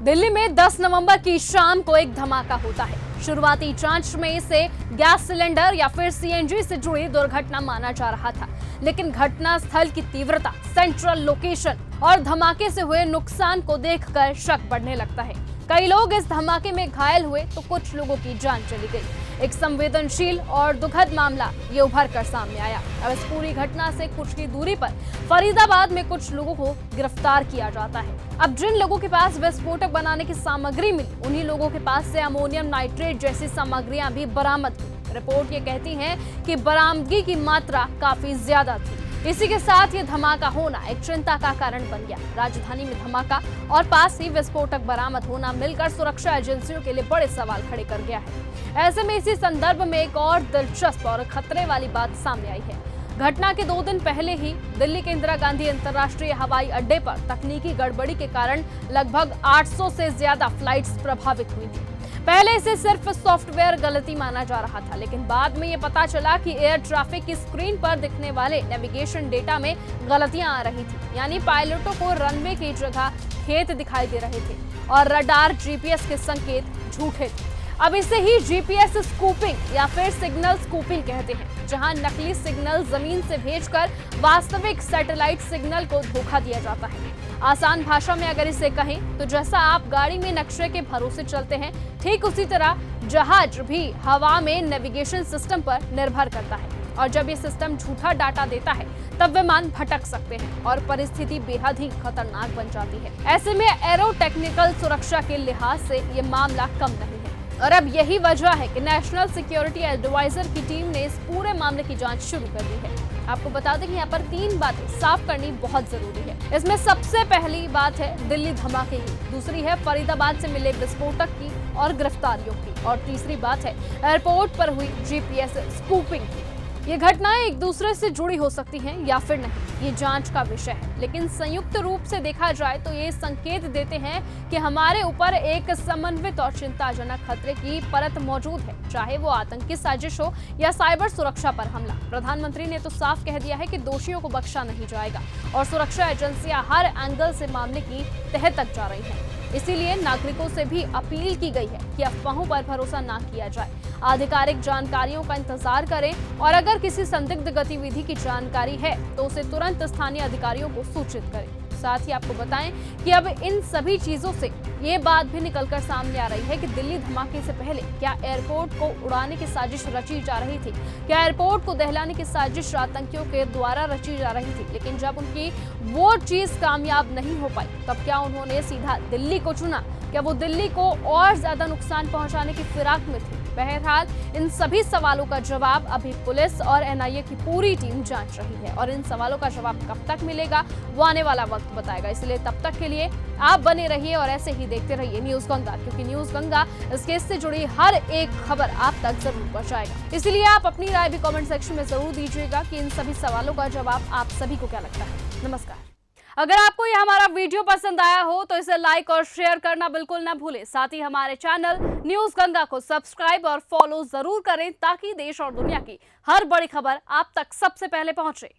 दिल्ली में 10 नवंबर की शाम को एक धमाका होता है। शुरुआती जांच में इसे गैस सिलेंडर या फिर सीएनजी से जुड़ी दुर्घटना माना जा रहा था, लेकिन घटना स्थल की तीव्रता, सेंट्रल लोकेशन और धमाके से हुए नुकसान को देखकर शक बढ़ने लगता है। कई लोग इस धमाके में घायल हुए तो कुछ लोगों की जान चली गई। एक संवेदनशील और दुखद मामला ये उभर कर सामने आया। अब इस पूरी घटना से कुछ ही दूरी पर फरीदाबाद में कुछ लोगों को गिरफ्तार किया जाता है। अब जिन लोगों के पास विस्फोटक बनाने की सामग्री मिली, उन्हीं लोगों के पास से अमोनियम नाइट्रेट जैसी सामग्रियां भी बरामद हुई। रिपोर्ट ये कहती है कि बरामदगी की मात्रा काफी ज्यादा थी। इसी के साथ ये धमाका होना एक चिंता का कारण बन गया। राजधानी में धमाका और पास ही विस्फोटक बरामद होना मिलकर सुरक्षा एजेंसियों के लिए बड़े सवाल खड़े कर गया है। ऐसे में इसी संदर्भ में एक और दिलचस्प और खतरे वाली बात सामने आई है। घटना के 2 दिन पहले ही दिल्ली के इंदिरा गांधी अंतर्राष्ट्रीय हवाई अड्डे पर तकनीकी गड़बड़ी के कारण लगभग 800 से ज्यादा फ्लाइट्स प्रभावित हुई थी। पहले इसे सिर्फ सॉफ्टवेयर गलती माना जा रहा था, लेकिन बाद में ये पता चला कि एयर ट्रैफिक की स्क्रीन पर दिखने वाले नेविगेशन डेटा में गलतियां आ रही थी। यानी पायलटों को रनवे की जगह खेत दिखाई दे रहे थे और रडार जीपीएस के संकेत झूठे थे। अब इसे ही जीपीएस स्कूपिंग या फिर सिग्नल स्कूपिंग कहते हैं, जहां नकली सिग्नल जमीन से भेजकर वास्तविक सैटेलाइट सिग्नल को धोखा दिया जाता है। आसान भाषा में अगर इसे कहें तो जैसा आप गाड़ी में नक्शे के भरोसे चलते हैं, ठीक उसी तरह जहाज भी हवा में नेविगेशन सिस्टम पर निर्भर करता है। और जब ये सिस्टम झूठा डाटा देता है तब विमान भटक सकते हैं और परिस्थिति बेहद ही खतरनाक बन जाती है। ऐसे में एरो टेक्निकल सुरक्षा के लिहाज से ये मामला कम नहीं है। और अब यही वजह है कि नेशनल सिक्योरिटी एडवाइजर की टीम ने इस पूरे मामले की जांच शुरू कर दी है। आपको बता दें कि यहाँ पर 3 बातें साफ करनी बहुत जरूरी है। इसमें सबसे पहली बात है दिल्ली धमाके की, दूसरी है फरीदाबाद से मिले विस्फोटक की और गिरफ्तारियों की, और तीसरी बात है एयरपोर्ट पर हुई जीपीएस स्कूपिंग की। ये घटनाएं एक दूसरे से जुड़ी हो सकती हैं या फिर नहीं, ये जांच का विषय है, लेकिन संयुक्त रूप से देखा जाए तो ये संकेत देते हैं कि हमारे ऊपर एक समन्वित और चिंताजनक खतरे की परत मौजूद है, चाहे वो आतंकी साजिश हो या साइबर सुरक्षा पर हमला। प्रधानमंत्री ने तो साफ कह दिया है कि दोषियों को बख्शा नहीं जाएगा और सुरक्षा एजेंसियां हर एंगल से मामले की तह तक जा रही हैं। इसीलिए नागरिकों से भी अपील की गई है कि अफवाहों पर भरोसा ना किया जाए, आधिकारिक जानकारियों का इंतजार करें और अगर किसी संदिग्ध गतिविधि की जानकारी है तो उसे तुरंत स्थानीय अधिकारियों को सूचित करें। साथ ही आपको बताएं कि अब इन सभी चीजों से ये बात भी निकलकर सामने आ रही है कि दिल्ली धमाके से पहले क्या एयरपोर्ट को उड़ाने की साजिश रची जा रही थी, क्या एयरपोर्ट को दहलाने की साजिश आतंकियों के द्वारा रची जा रही थी। लेकिन जब उनकी वो चीज कामयाब नहीं हो पाई तब क्या उन्होंने सीधा दिल्ली को चुना? क्या वो दिल्ली को और ज्यादा नुकसान पहुंचाने की फिराक में थे? बहरहाल इन सभी सवालों का जवाब अभी पुलिस और एनआईए की पूरी टीम जांच रही है और इन सवालों का जवाब कब तक मिलेगा वो आने वाला वक्त बताएगा। इसलिए तब तक के लिए आप बने रहिए और ऐसे ही देखते रहिए न्यूज गंगा, क्योंकि न्यूज गंगा इस केस से जुड़ी हर एक खबर आप तक जरूर पहुंचाएगा। इसलिए आप अपनी राय भी कमेंट सेक्शन में जरूर दीजिएगा कि इन सभी सवालों का जवाब आप सभी को क्या लगता है। नमस्कार। अगर आपको यह हमारा वीडियो पसंद आया हो तो इसे लाइक और शेयर करना बिल्कुल ना भूलें। साथ ही हमारे चैनल न्यूज गंगा को सब्सक्राइब और फॉलो जरूर करें ताकि देश और दुनिया की हर बड़ी खबर आप तक सबसे पहले पहुंचे।